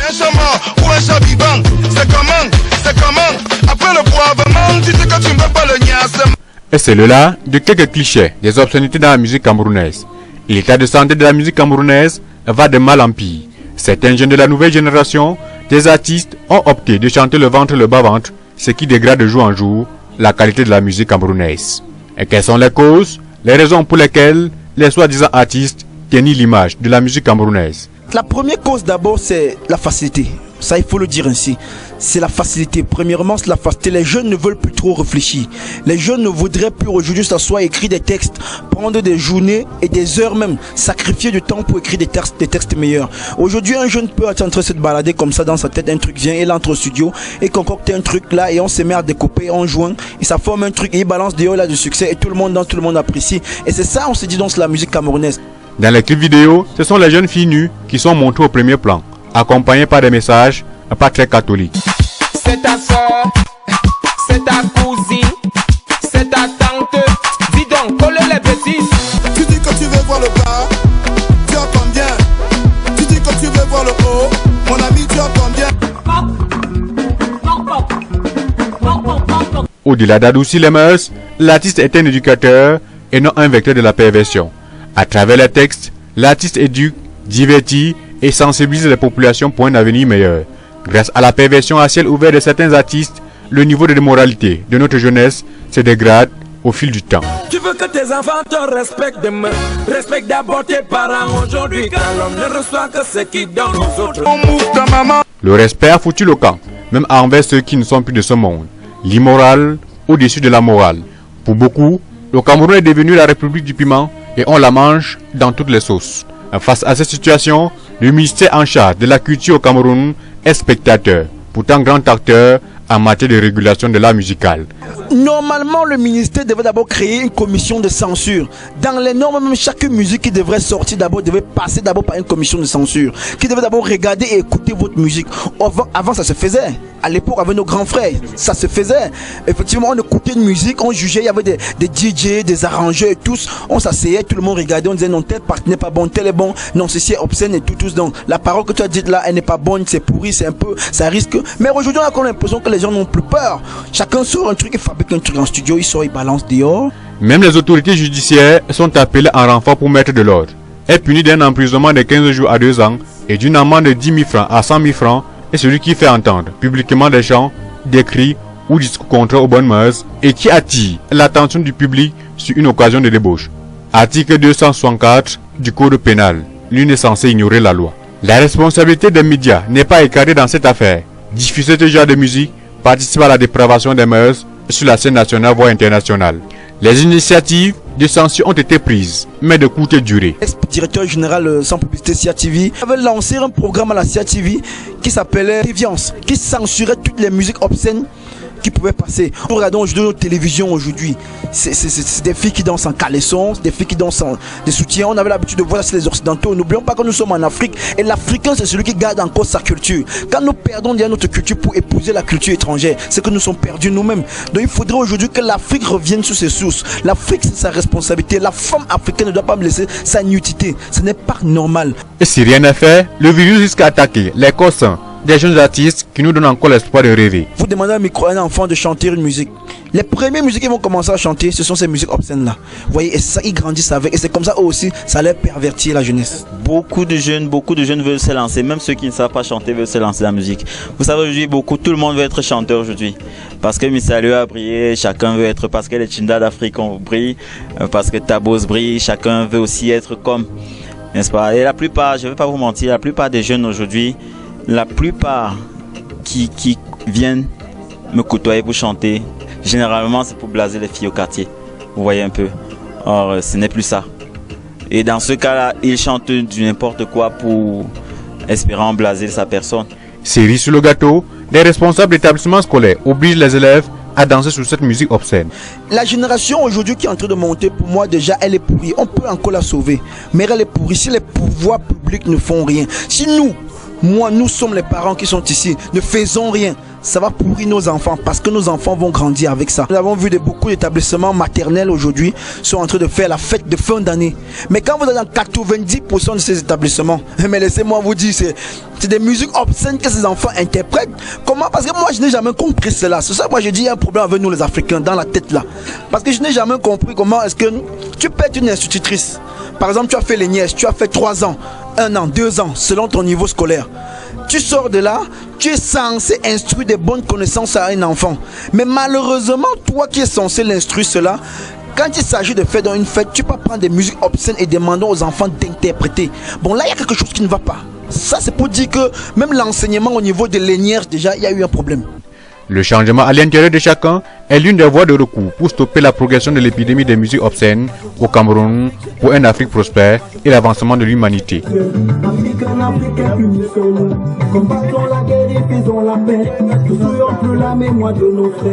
Un chat mort ou un chat vivant, c'est comment, après le poivement, tu sais que tu ne veux pas le niasse. Et c'est le là de quelques clichés des obscénités dans la musique camerounaise. L'état de santé de la musique camerounaise va de mal en pire. Certains jeunes de la nouvelle génération, des artistes, ont opté de chanter le ventre et le bas-ventre, ce qui dégrade de jour en jour la qualité de la musique camerounaise. Et quelles sont les causes, les raisons pour lesquelles les soi-disant artistes tiennent l'image de la musique camerounaise? La première cause d'abord, c'est la facilité. Ça, il faut le dire ainsi. C'est la facilité. Premièrement, c'est la facilité. Les jeunes ne veulent plus trop réfléchir. Les jeunes ne voudraient plus aujourd'hui s'asseoir, écrire des textes, prendre des journées et des heures même, sacrifier du temps pour écrire des textes meilleurs. Aujourd'hui, un jeune peut être en train de se balader comme ça dans sa tête, un truc vient, il entre au studio et concocte un truc là et on se met à découper, on joint et ça forme un truc et il balance dehors là du succès et tout le monde danse, tout le monde apprécie. Et c'est ça, on se dit donc, c'est la musique camerounaise. Dans les clips vidéo, ce sont les jeunes filles nues qui sont montrées au premier plan, accompagnées par des messages pas très catholiques. C'est ta soeur, c'est ta cousine, c'est ta tante. Dis donc, colle les bêtises. Tu dis que tu veux voir le bas, tu entends bien. Tu dis que tu veux voir le haut, mon ami, tu entends bien. Au-delà d'adoucir les mœurs, l'artiste est un éducateur et non un vecteur de la perversion. À travers les textes, l'artiste éduque, divertit et sensibilise les populations pour un avenir meilleur. Grâce à la perversion à ciel ouvert de certains artistes, le niveau de démoralité de notre jeunesse se dégrade au fil du temps. Tu veux que tes enfants te respectent demain. Respecte d'abord tes parents aujourd'hui, car l'homme ne reçoit que ce qu'il donne aux autres. Le respect a foutu le camp, même envers ceux qui ne sont plus de ce monde. L'immoral au-dessus de la morale. Pour beaucoup, le Cameroun est devenu la République du piment et on la mange dans toutes les sauces. Face à cette situation, le ministère en charge de la culture au Cameroun est spectateur, pourtant grand acteur en matière de régulation de l'art musical. Normalement, le ministère devait d'abord créer une commission de censure. Dans les normes, même chaque musique qui devrait sortir d'abord devait passer d'abord par une commission de censure, qui devait d'abord regarder et écouter votre musique. Avant, ça se faisait. À l'époque, avec nos grands frères, ça se faisait. Effectivement, on écoutait une musique, on jugeait, il y avait des DJ, des arrangeurs et tous. On s'asseyait, tout le monde regardait, on disait non, tel parti n'est pas bon, tel est bon, non, ceci est obscène et tout, tous. Donc, la parole que tu as dite là, elle n'est pas bonne, c'est pourri, c'est un peu, ça risque. Mais aujourd'hui, on a encore l'impression que les gens n'ont plus peur. Chacun sort un truc et fabrique un truc en studio, il sort, il balance dehors. Même les autorités judiciaires sont appelées en renfort pour mettre de l'ordre. Est puni d'un emprisonnement de 15 jours à 2 ans et d'une amende de 10 000 francs à 100 000 francs et celui qui fait entendre publiquement des chants, des cris ou discours contraires aux bonnes mœurs et qui attire l'attention du public sur une occasion de débauche. Article 264 du Code pénal. L'une est censée ignorer la loi. La responsabilité des médias n'est pas écartée dans cette affaire. Diffuser ce genre de musique participe à la dépravation des mœurs sur la scène nationale voire internationale. Les initiatives de censure ont été prises, mais de courte durée. Ex-directeur général sans publicité CIA-TV avait lancé un programme à la CIA-TV qui s'appelait Déviance, qui censurait toutes les musiques obscènes qui pouvaient passer. Nous regardons aujourd'hui nos télévisions aujourd'hui. C'est des filles qui dansent en caleçon, des filles qui dansent en des soutiens. On avait l'habitude de voir ça chez les Occidentaux. N'oublions pas que nous sommes en Afrique et l'Africain c'est celui qui garde encore sa culture. Quand nous perdons déjà notre culture pour épouser la culture étrangère, c'est que nous sommes perdus nous-mêmes. Donc il faudrait aujourd'hui que l'Afrique revienne sur ses sources. L'Afrique c'est sa responsabilité. La femme africaine ne doit pas me laisser sa nudité. Ce n'est pas normal. Et si rien n'est fait, le virus risque d'attaquer les corps sains des jeunes artistes qui nous donnent encore l'espoir de rêver. Vous demandez à un enfant de chanter une musique. Les premières musiques qu'ils vont commencer à chanter, ce sont ces musiques obscènes là. Vous voyez, et ça, ils grandissent avec. Et c'est comme ça eux aussi, ça leur pervertit la jeunesse. Beaucoup de jeunes veulent se lancer. Même ceux qui ne savent pas chanter veulent se lancer dans la musique. Vous savez, aujourd'hui, tout le monde veut être chanteur aujourd'hui. Parce que Missalio a brillé, chacun veut être, parce que les Chinda d'Afrique ont brillé, parce que Tabos brille, chacun veut aussi être comme. N'est-ce pas? Et la plupart, je ne vais pas vous mentir, la plupart des jeunes aujourd'hui, la plupart qui viennent me côtoyer pour chanter, généralement c'est pour blaser les filles au quartier. Vous voyez un peu. Or, ce n'est plus ça. Et dans ce cas-là, ils chantent du n'importe quoi pour espérant blaser sa personne. Cerise sur le gâteau, les responsables d'établissements scolaires obligent les élèves à danser sur cette musique obscène. La génération aujourd'hui qui est en train de monter, pour moi déjà, elle est pourrie. On peut encore la sauver, mais elle est pourrie si les pouvoirs publics ne font rien. Si nous, Moi, nous sommes les parents qui sont ici. Ne faisons rien. Ça va pourrir nos enfants parce que nos enfants vont grandir avec ça. Nous avons vu beaucoup d'établissements maternels aujourd'hui sont en train de faire la fête de fin d'année. Mais quand vous êtes dans 90% de ces établissements, mais laissez-moi vous dire, c'est des musiques obscènes que ces enfants interprètent. Comment? Parce que moi, je n'ai jamais compris cela. C'est ça que moi, je dis, il y a un problème avec nous les Africains dans la tête là. Parce que je n'ai jamais compris comment est-ce que tu peux être une institutrice. Par exemple, tu as fait les nièces, tu as fait 3 ans, 1 an, 2 ans, selon ton niveau scolaire. Tu sors de là, tu es censé instruire des bonnes connaissances à un enfant. Mais malheureusement, toi qui es censé l'instruire cela, quand il s'agit de faire dans une fête, tu peux prendre des musiques obscènes et demander aux enfants d'interpréter. Bon, là, il y a quelque chose qui ne va pas. Ça, c'est pour dire que même l'enseignement au niveau de l'énière, déjà, il y a eu un problème. Le changement à l'intérieur de chacun est l'une des voies de recours pour stopper la progression de l'épidémie des musiques obscènes au Cameroun pour une Afrique prospère et l'avancement de l'humanité. Combattons la guerre et faisons la paix, toujours plus la mémoire de nos frères.